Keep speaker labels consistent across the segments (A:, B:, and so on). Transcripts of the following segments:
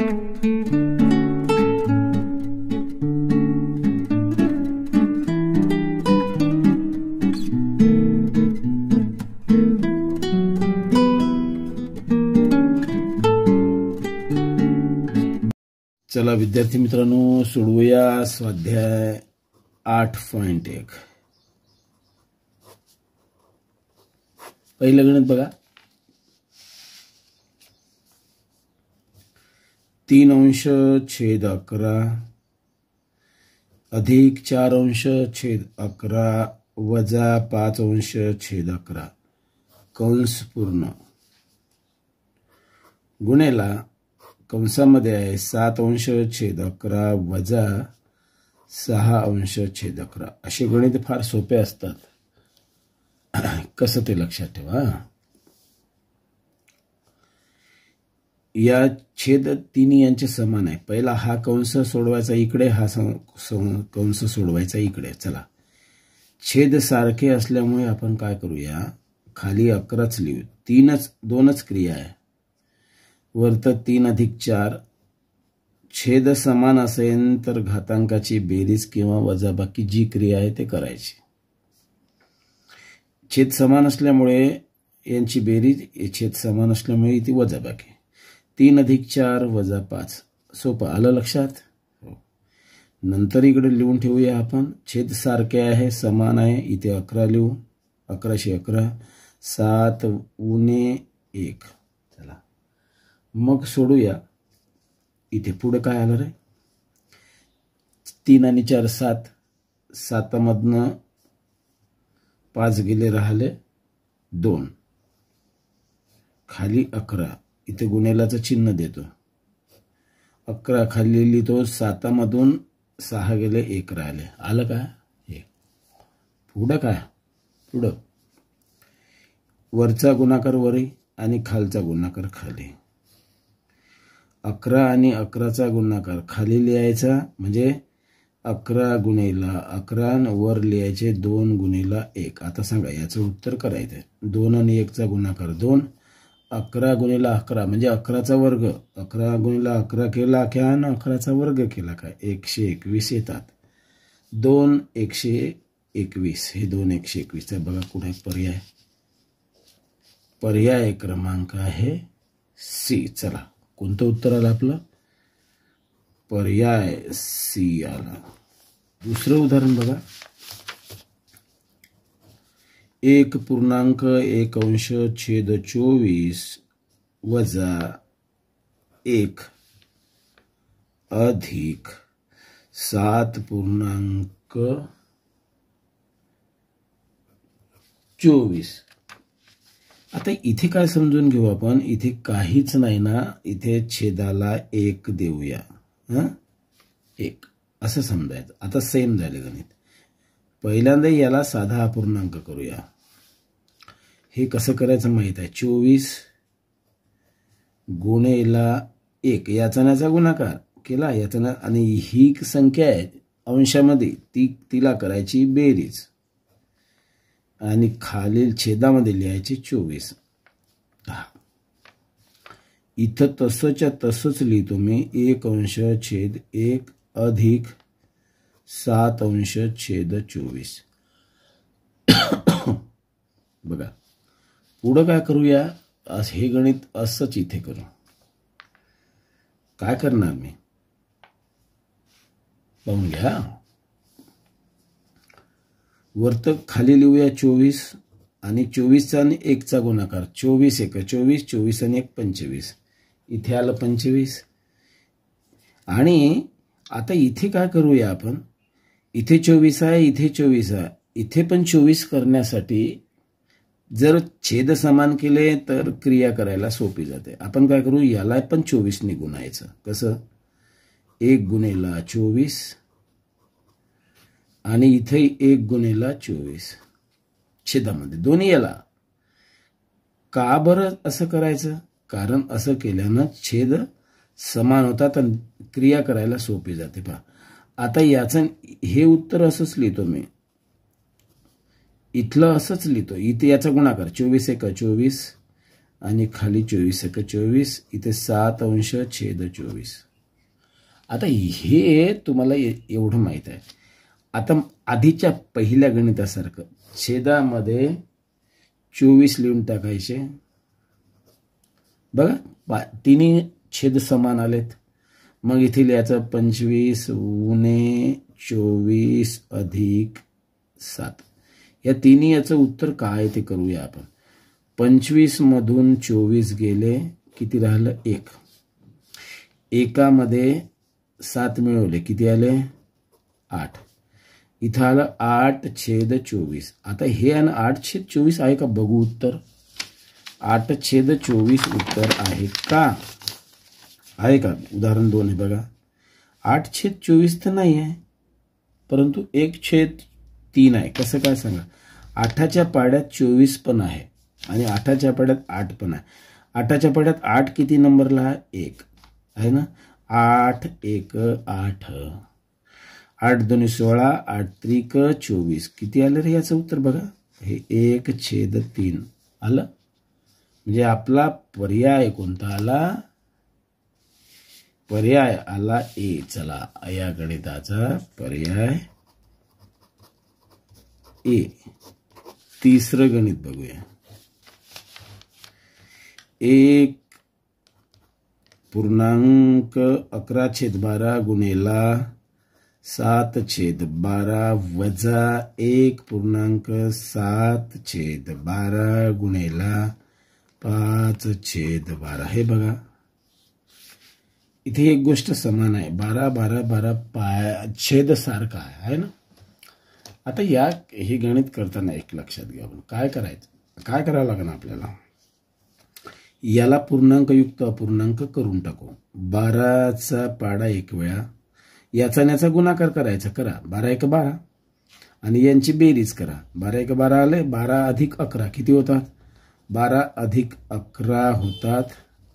A: चला विद्यार्थी मित्रांनो, सोडवूया स्वाध्याय 8.1. पहिलं गणित बघा. 3 अंश छेद 11 अधिक 4 अंश छेद 11 वजा 5 अंश छेद 11 कंस पूर्ण गुणेला कंसामध्ये आहे 7 अंश छेद 11 वजा 6 अंश छेद 11. असे गणित फार सोपे असतात. कसं ते लक्षात ठेवा. या छेद तिन्ही यांचे समान आहे. पहिला हा कंस सोडवायचा इकडे, हा कंस सोडवायचा इकडे. चला, छेद सारखे असल्यामुळे आपण काय करूया, खाली 11च लिहू. 2च क्रिया आहे. वरत 3 अधिक 4. छेद समान असेल तर घातांकाची बेरीज किंवा वजाबाकी जी क्रिया आहे ते करायची. छेद समान असल्यामुळे यांची बेरीज, छेद समान असल्यामुळे ती वजाबाकी. 3 अधिक 4 वजा 5. सोपं आलं लक्षात. नंतर इकडे लिहून ठेवूया आपण. छेद सारखे आहे, समान आहे. इथे 11 लिहू. 11 7 उणे 1. चला मग सोडूया. इथे पुढे काय आलं रे, 3 आणि 4 7. 7 मधनं 5 गेले, राहिले 2. खाली 11. इथे गुणेलाचं चिन्ह देतो. 11 खाली लिहितो. 7 मधून 6 गेले, 1 राहिले. आलं का? हे पुढं काय, पुढं वरचा गुणाकार वरी आणि खालचा गुणाकार खाली. 11 आणि 11चा गुणाकार खाली लिहायचा, म्हणजे 11 गुणेला 11 वर लिहायचे 2 गुणेला 1. आता सांगा याचं उत्तर करायचं. 2 आणि 1चा गुणाकार 2. 11 गुणेला 11 म्हणजे 11चा वर्ग. 11 गुणेला 11 केला क्या, 11चा वर्ग केला काय, 121 येतात. 2 121. हे 2 121. बघा कुठे पर्याय. पर्याय क्रमांक आहे सी. चला, कोणतं उत्तर आलं आपलं? पर्याय सी आला. दुसरं उदाहरण बघा. 1.1 अंश छेद 24 वजा 1 अधिक 7.24. आता इथे काय समजून घेऊ आपण. इथे काहीच नाही ना, इथे छेदाला 1 देऊया. 1 असं समजायचं. आता सेम झाले गणित. पहिल्यांदा याला साधा अपूर्णांक करूया. हे कसं करायचं माहित आहे. 24 गुणेला 1, याचा नाचा गुणाकार केला, याचा आणि ही संख्या आहे अंशामध्ये, तिला करायची बेरीज आणि खालील छेदामध्ये लिहायचे 24. इथं तसंच्या तसंच लिहितो मी. 1 अंश छेद 1 अधिक 7 अंश छेद 24. बघा पुढं काय करूया. हे गणित असंच इथे करू. काय करणार मी पाहून घ्या. वरत खाली लिहूया 24 आणि 24चा आणि 1चा गुणाकार. 24 1 24, 24 आणि 1 25. इथे आलं 25. आणि आता इथे काय करूया आपण. इथे 24 आहे, इथे 24 आहे. इथे पण 24 करण्यासाठी जर छेद समान केले तर क्रिया करायला सोपी जाते. आपण काय करू, याला पण 24 ने गुणायचं. कसं, 1 गुणेला 24 आणि इथे 1 गुणेला 24 छेदामध्ये दोन्ही. याला का बरं असं करायचं, कारण असं केल्यानं छेद समान होतात आणि क्रिया करायला सोपी जाते. पहा आता याचं हे उत्तर असंच लिहितो मी. इथलं असंच लिहितो. इथे याचा गुणाकार 24 1 24 आणि खाली 24 इथे 7 अंश छेद 24. आता हे तुम्हाला एवढं माहित आहे. आता आधीच्या पहिल्या गणितासारखं छेदामध्ये 24 लिहून टाकायचे. बघा तिन्ही छेद समान आलेत. मग इथे लिहायचं 25 उणे 24 अधिक 7. या तिन्ही याचं उत्तर काय ते करूया आपण. 25 मधून 24 गेले, किती राहिलं 1. एकामध्ये 7 मिळवले, किती आले 8. इथं आलं 8/24. आता हे आणि 8/24 आहे का बघू उत्तर. 8/24 उत्तर आहे का, आहे का. उदाहरण 2 आहे बघा. 8/24 तर नाही आहे, परंतु 1/3 आहे. कसं काय सांगा. 8च्या पाड्यात 24 पण आहे आणि 8च्या पाड्यात 8 पण आहे. 8च्या पाड्यात 8 किती नंबरला 1 आहे ना. 8 1 8, 8 2 16, 8 3 24. किती आलं रे याचं उत्तर बघा. हे 1/3 आलं. म्हणजे आपला पर्याय कोणता आला. पर्याय आला ए. चला या गणिताचा पर्याय ए. तिसरं गणित बघूया. 1.11/12 गुणेला 7/12 वजा 1.7/12 गुणेला 5/12. हे बघा इथे एक गोष्ट समान आहे. 12 12 12 छेद सारखा आहे ना. आता हे गणित करताना एक लक्षात घ्या. आपण काय करायचं, काय करावं लागेल आपल्याला. याला पूर्णांकयुक्त अपूर्णांक करून टाकू. 12चा पाडा एक वेळा, याचा याचा गुणाकार करायचा. करा 12 1 12 आणि यांची बेरीज करा. 12 1 12 आले. 12 अधिक 11 किती होतात. 12 अधिक 11 होतात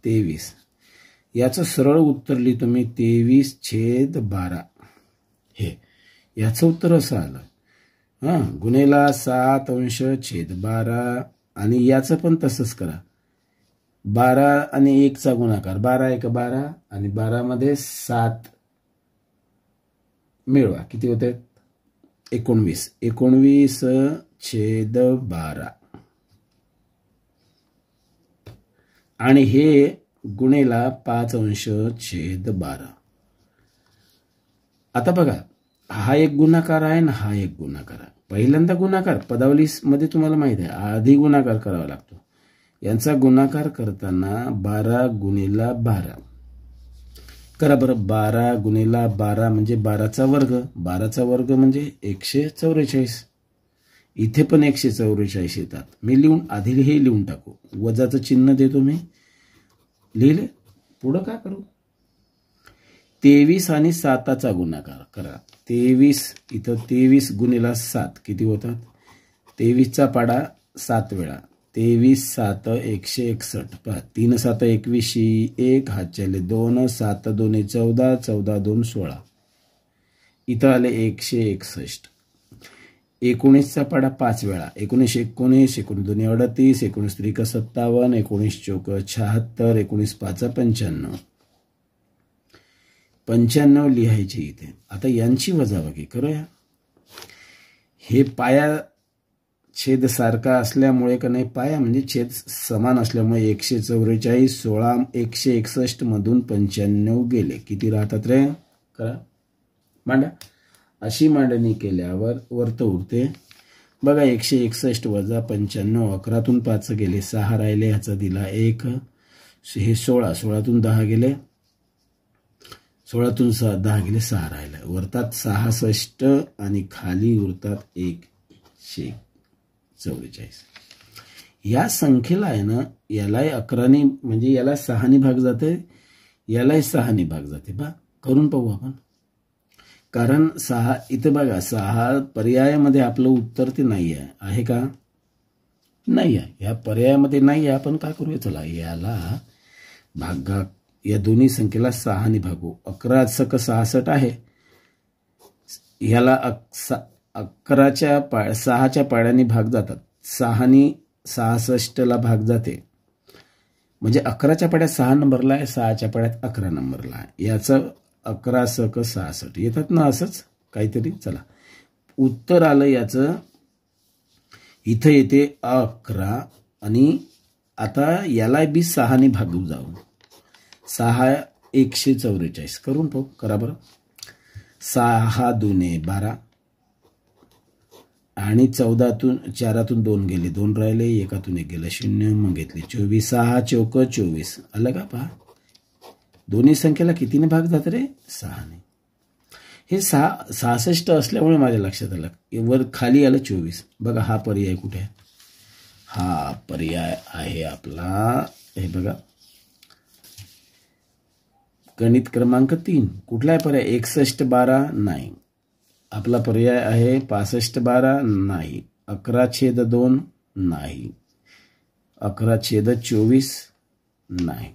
A: 23. याचं सरळ उत्तर लिहितो मी 23/12. हे याचं उत्तर असं आलं. गुणेला 7/12 आणि याचं पण तसंच करा. 12 आणि 1चा गुणाकार. 12 1 12 आणि 12 मध्ये 7 मिळवा. किती होते 19. 19/12 आणि हे गुणेला 5/12. आता बघा हा एक गुणाकार आहे ना, हा एक गुणाकार आहे. पहिल्यांदा गुणाकार पदावली मध्ये तुम्हाला माहित आहे आधी गुणाकार करावा लागतो. यांचा गुणाकार करताना 12 गुणिला 12 करा बरं. 12 गुणिला 12 म्हणजे 12चा वर्ग. 12चा वर्ग म्हणजे 144. इथे पण 144 येतात. मी लिहून आधी हे लिहून टाकू. वजाचं चिन्ह देतो मी. लिहिले. पुढं काय करू. 23 आणि 7चा गुणाकार करा. 23 इथं 23 गुणिला 7 किती होतात. 23चा पाडा 7 वेळा. 23 7 161. पहा 3 7 21, 1 हात चाले 2, 7 2 14, 14 2 16. इथं आले 161. 19चा पाडा 5 वेळा. 19 19, 19 2 38, 19 3 57, 19 4 76, 19 5 95. 95 लिहायचे इथे. आता यांची वजाबाकी करूया. हे पाया छेद सारखा असल्यामुळे का नाही, पाया म्हणजे छेद समान असल्यामुळे 144 16 161 मधून 95 गेले. किती राहतात रे. करा मांडा. अशी मांडणी केल्यावर वरत उरते बघा. 161 वजा 95. 11तून 5 गेले 6 राहिले. ह्याचा दिला 1. हे 16. 16तून 10 गेले. 16तून 10 गेले 6 राहिले. वरतात 66 आणि खाली उरतात 144. या संख्येला आहे ना, यालाही 11ने म्हणजे याला 6ने भाग जाते, यालाही 6ने भाग जाते. बा करून पाहू आपण. कारण 6 इथे बघा 6 पर्यायामध्ये आपलं उत्तर ते नाही आहे. आहे का. नाही आहे. या पर्यायामध्ये नाही आहे. आपण काय करूया. चला याला भागा. या दोन्ही संख्येला 6ने भागू. 11 सक 66 आहे. ह्याला 6च्या पाड्याने भाग जातात. 6ने 66ला भाग जाते. म्हणजे 11च्या पाड्यात 6 नंबरला आहे, 6च्या पाड्यात 11 नंबरला आहे. याचं 11 सक 66 येतात ना असंच काहीतरी. चला उत्तर आलं याचं. इथं येते 11 आणि आता याला बी 6 ने भागू जाऊ. 6 144 करून पाहू. करा बरं. 6 दुने 12 आणि 14तून 4तून 2 गेले, 2 राहिले, 1तून 1 गेलं 0, मग घेतले 24. 6 चौक 24 आलं का पहा. दोन्ही संख्येला कितीने भाग जात रे? 6 ने. हे 66 असल्यामुळे माझ्या लक्षात आलं. वर खाली आलं 24. बघा हा पर्याय कुठे आहे? हा पर्याय आहे आपला हे बघा गणित क्रमांक 3. कुठला आहे पर्याय? 61 12 नाही. आपला पर्याय आहे 65 12 नाही. 11/2 नाही. 11/24 नाही.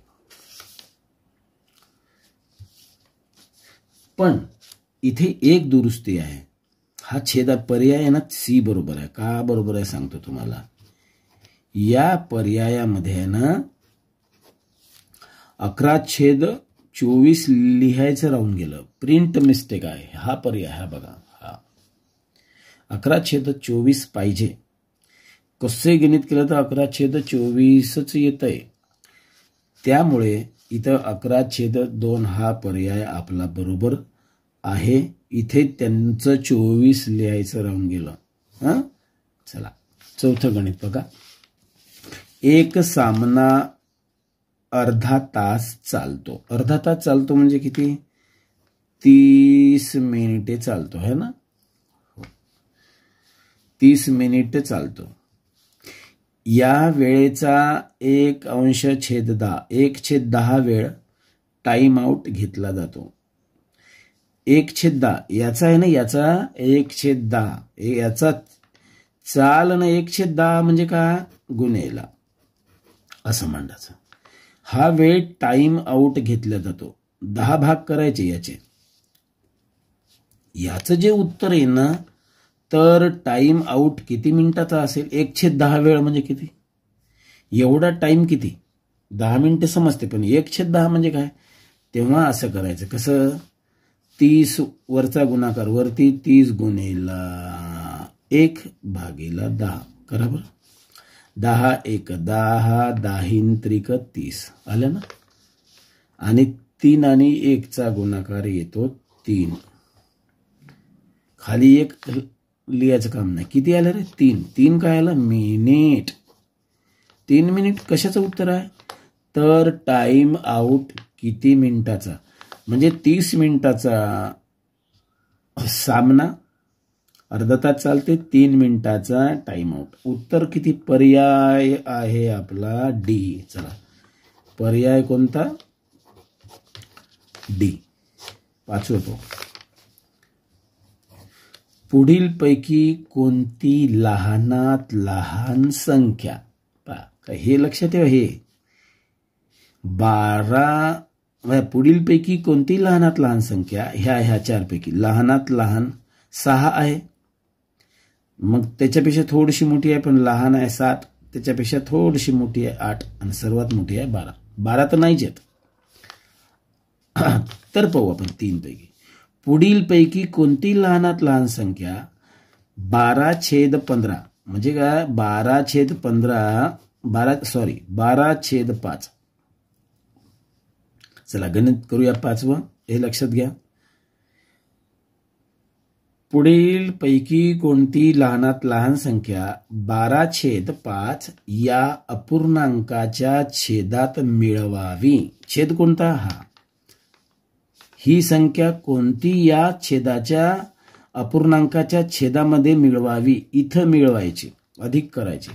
A: पण इथे एक दुरुस्ती आहे. हा छेद पर्याय आहे ना सी बरोबर आहे. का बरोबर आहे सांगतो तुम्हाला. या पर्यायामध्ये आहे ना 11/24 लिहायचं राहून गेलं. प्रिंट मिस्टेक आहे. हा पर्याय हा बघा. हा 11/24 पाहिजे. कसे गणित केलं तर 11/24च येतंय. त्यामुळे इथं 11/2 हा पर्याय आपला बरोबर आहे. इथे त्यांचं 24 लिहायचं राहून गेलं. हां चला चौथं गणित बघा. एक सामना अर्धा तास चालतो. अर्धा तास चालतो म्हणजे किती? 30 मिनिटे चालतो है ना. 30 मिनिटे चालतो. या वेळेचा 1/10 1/10 वेळ टाइम आउट घेतला जातो. 1/10 याचा आहे ना याचा 1/10 याचा चाल ना 1/10 म्हणजे का गुणेला असं मांडायचं. हा वेळ टाइम आउट घेतला जातो. 10 भाग करायचे याचे. याचं जे उत्तर आहे ना तर टाइम आउट किती मिनिटाचा असेल? 1/10 वेळ म्हणजे किती? एवढा टाइम किती? 10 मिनिटे समजते पण 1/10 म्हणजे काय? तेव्हा असं करायचं कसं? 30 वरचा गुणाकार वरती 30 गुणेला 1/10 करा बरं. 10 1 10 10 त्रिक 30 आलं ना. आणि 3 आणि 1चा गुणाकार येतो 3. खाली 1 लिहायचं काम नाही. किती आलं रे? 3. 3 काय आलं? मिनिट. 3 मिनिट कशाचं उत्तर आहे? तर टाइम आउट किती मिनिटाचा म्हणजे 30 मिनिटाचा सामना अर्धा तास चालते. 3 मिनिटाचा टाइम आउट. उत्तर किती? पर्याय आहे आपला डी. चला पर्याय कोणता? डी. पाचवं तो. पुढील पैकी कोणती लहानात लहान संख्या पहा हे लक्षात ठेवा. हे 12 पुढील पैकी कोणती लहानात लहान संख्या ह्या 4 पैकी लहानात लहान 6 आहे. मग त्याच्यापेक्षा थोडीशी मोठी आहे पण लहान आहे 7. त्याच्यापेक्षा थोडीशी मोठी आहे 8 आणि सर्वात मोठी आहे 12. 12 तर नाहीच येत. तर पाहू आपण 3 पैकी. पुढील पैकी कोणती लहानात लहान संख्या 12/15 म्हणजे काय? 12/5. चला गणित करूया 5वं. हे लक्षात घ्या. पुढील पैकी कोणती लहानात लहान संख्या 12/5 या अपूर्णांकाच्या छेदात मिळवावी. छेद कोणता? हा. ही संख्या कोणती या छेदाच्या अपूर्णांकाच्या छेदामध्ये मिळवावी. इथं मिळवायची. अधिक करायची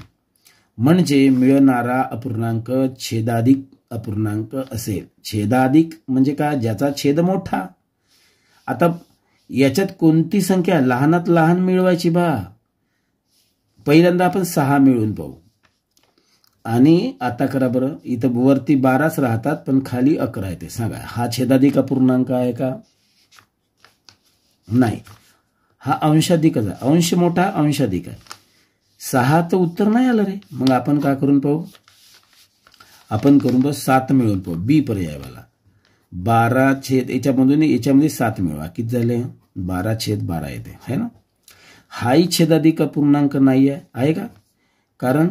A: म्हणजे मिळणारा अपूर्णांक छेदाधिक अपूर्णांक असेल. छेदाधिक म्हणजे का? ज्याचा छेद मोठा. आता याच्यात कोणती संख्या लहानात लहान मिळवायची बा? पहिल्यांदा आपण 6 मिळवून पाहू. आणि आता करा बरं. इथं वरती 12च राहतात पण खाली 11 येते. सांगा हा छेदाधिक अपूर्णांक आहे का? नाही. हा अंशाधिकच आहे. अंश मोठा अंशाधिक आहे. 6 तर उत्तर नाही आलं रे. मग आपण काय करून पाहू? आपण करून बघ 7 मिळवून पाहू बी पर्यायवाला 12 याच्यामध्ये 7 मिळवा किती झाले 12/12 येते है ना. हाही छेदाधिक अपूर्णांक नाही आहे का कारण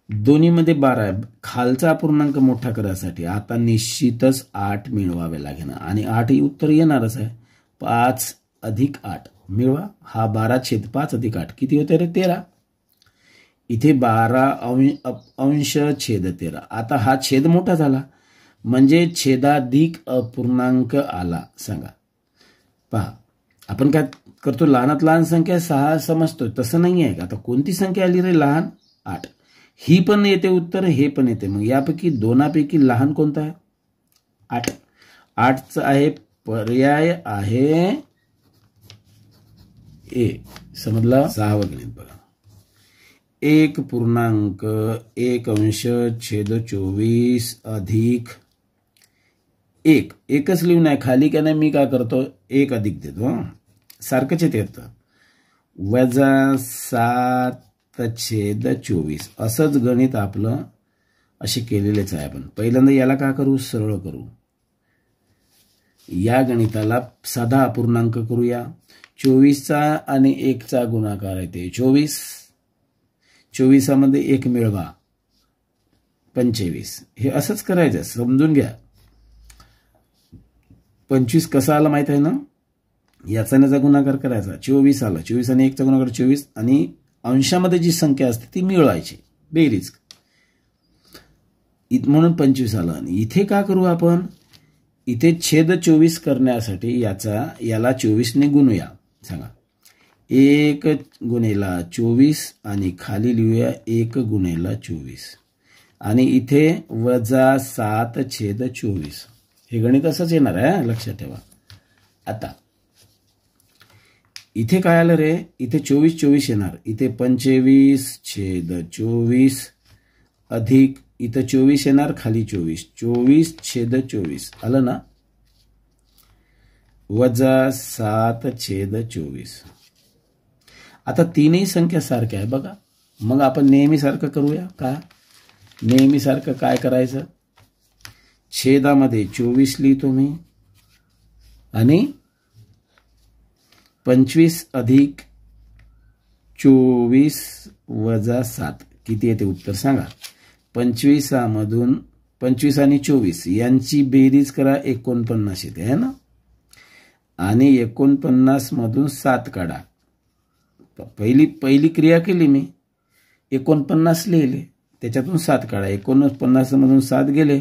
A: दोन्हीमध्ये 12 आहे. खालचा अपूर्णांक मोठा करायसाठी आता निश्चितच 8 मिळवावे लागेल आणि 8 ही उत्तर येणारच आहे. 5 + 8 मिळवा. हा 12/5 + 8 किती होते रे 13. इथे 12 / 13. आता हा छेद मोठा झाला म्हणजे छेदाधिक अपूर्णांक आला. सांगा पहा आपण काय करतो लहानात लहान संख्या 6 समजतो तसं नाही आहे. आता कोणती संख्या आली रे लहान 8. ही पण येते उत्तर हे पण येते. मग यापैकी दोनापैकी लहान कोणता आहे 8. 8चा आहे पर्याय आहे ए. समजला. 6वं गणित बघा 1.1/24 अधिक 1 एकच लिहून आहे खाली का नाही. मी काय करतो 1 अधिक देतो सारखंच येतं -7/24 असंच गणित आपलं असे केलेलेच आहे. आपण पहिल्यांदा याला काय करू सरळ करू. या गणिताला साधा अपूर्णांक करूया. 24चा आणि 1चा गुणाकार आहे ते 24. 24मध्ये 1 मिळवा 25. हे असंच करायचं समजून घ्या. 25 कसा आला माहित आहे ना. याचा याचा गुणाकार करायचा 24 आला. 24 आणि 1चा गुणाकार 24 आणि अंशामध्ये जी संख्या असते ती मिळवायची बेरीज म्हणून 25 आला. आणि इथे का करू आपण इथे छेद 24 करण्यासाठी याला 24 ने गुणूया. सांगा 1 × 24 आणि खाली लिहूया 1 × 24 आणि इथे -7/24. हे गणित असंच येणार आहे लक्षात ठेवा. आता इथे काय आलं रे इथे 24 येणार. इथे 25/24 अधिक इथं 24 येणार खाली 24/24 आलं ना -7/24. आता तीनही संख्या सारख्या आहे बघा. मग आपण नेहमीसारखं करूया का. नेहमीसारखं काय करायचं छेदामध्ये 24 लिहितो मी आणि 25 अधिक 24 - 7 किती येते उत्तर सांगा. 25 मधून 25 आणि 24 यांची बेरीज करा 49 येते है ना. आणि 49 मधून 7 काढा. पहिली क्रिया केली मी 49 लिहिले त्याच्यातून 7 काढा. 49 मधून 7 गेले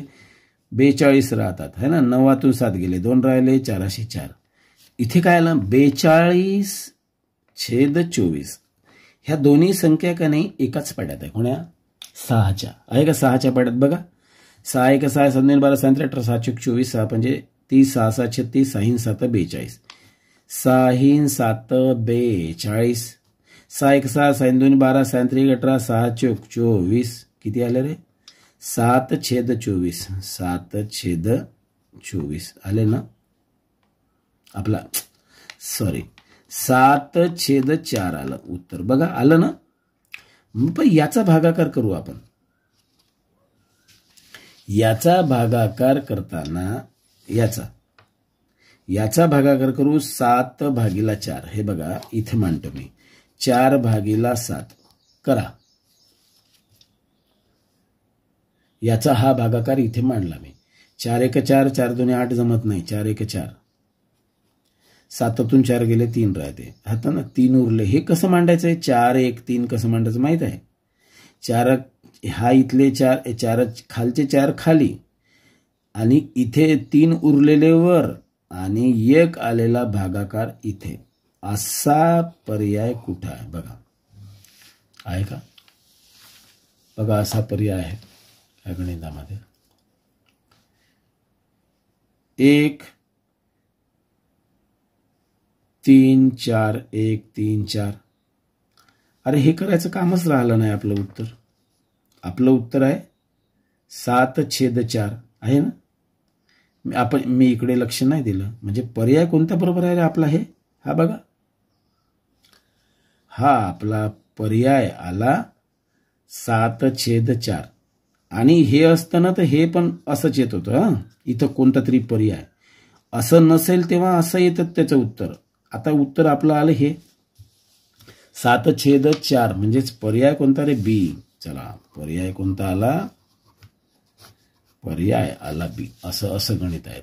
A: 42 राहतात है ना. 9तून 7 गेले 2 राहिले 4/4. इथे काय आलं 42/24. ह्या दोन्ही संख्या का नाही एकाच पाड्यात आहे. कोण्या 6च्या आहे का 6च्या पाड्यात बघा. 6 × 6 = 7 × 12 = 37 18 6 × 24 6 म्हणजे 30 6 7 36 6 × 7 42 6 × 7 42 6 × 6 6 × 2 12 6 × 3 18 6 × 24 किती आले रे 7/24 7/24 आले ना. आपला सॉरी 7/4 आलं उत्तर बघा आलं ना. पण याचा भागाकार करू आपण. याचा भागाकार करताना याचा भागाकार करू 7/4. हे बघा इथे मांडतो मी 4/7 करा. याचा हा भागाकार इथे मांडला मी. 4 × 4 4 × 2 8 जमत नाही 4 × 4 7तून 4 गेले 3 राहते. आता ना 3 उरले. हे कसं मांडायचं आहे 4 1 3 कसं मांडायचं माहित आहे. 4 हा इथले 4 खालचे 4 खाली आणि इथे 3 उरलेले वर आणि 1 आलेला भागाकार इथे. असा पर्याय कुठं आहे बघा. आहे का बघा असा पर्याय आहे या गणितामध्ये. 1 3 4 1 3 4. अरे हे करायचं कामच राहिलं नाही. आपलं उत्तर आहे 7/4 आहे ना. मी इकडे लक्ष नाही दिलं म्हणजे पर्याय कोणता बरोबर आहे रे आपला. हे हा बघा हा आपला पर्याय आला 7/4 आणि हे असतं ना तर हे पण असंच येत होतं. हा, इथं कोणता तरी पर्याय असं नसेल तेव्हा असं येतं त्याचं उत्तर. आता उत्तर आपलं आलं हे 7/4 म्हणजेच पर्याय कोणता रे? बी. चला, पर्याय कोणता आला? पर्याय आला बी. असं गणित आहे.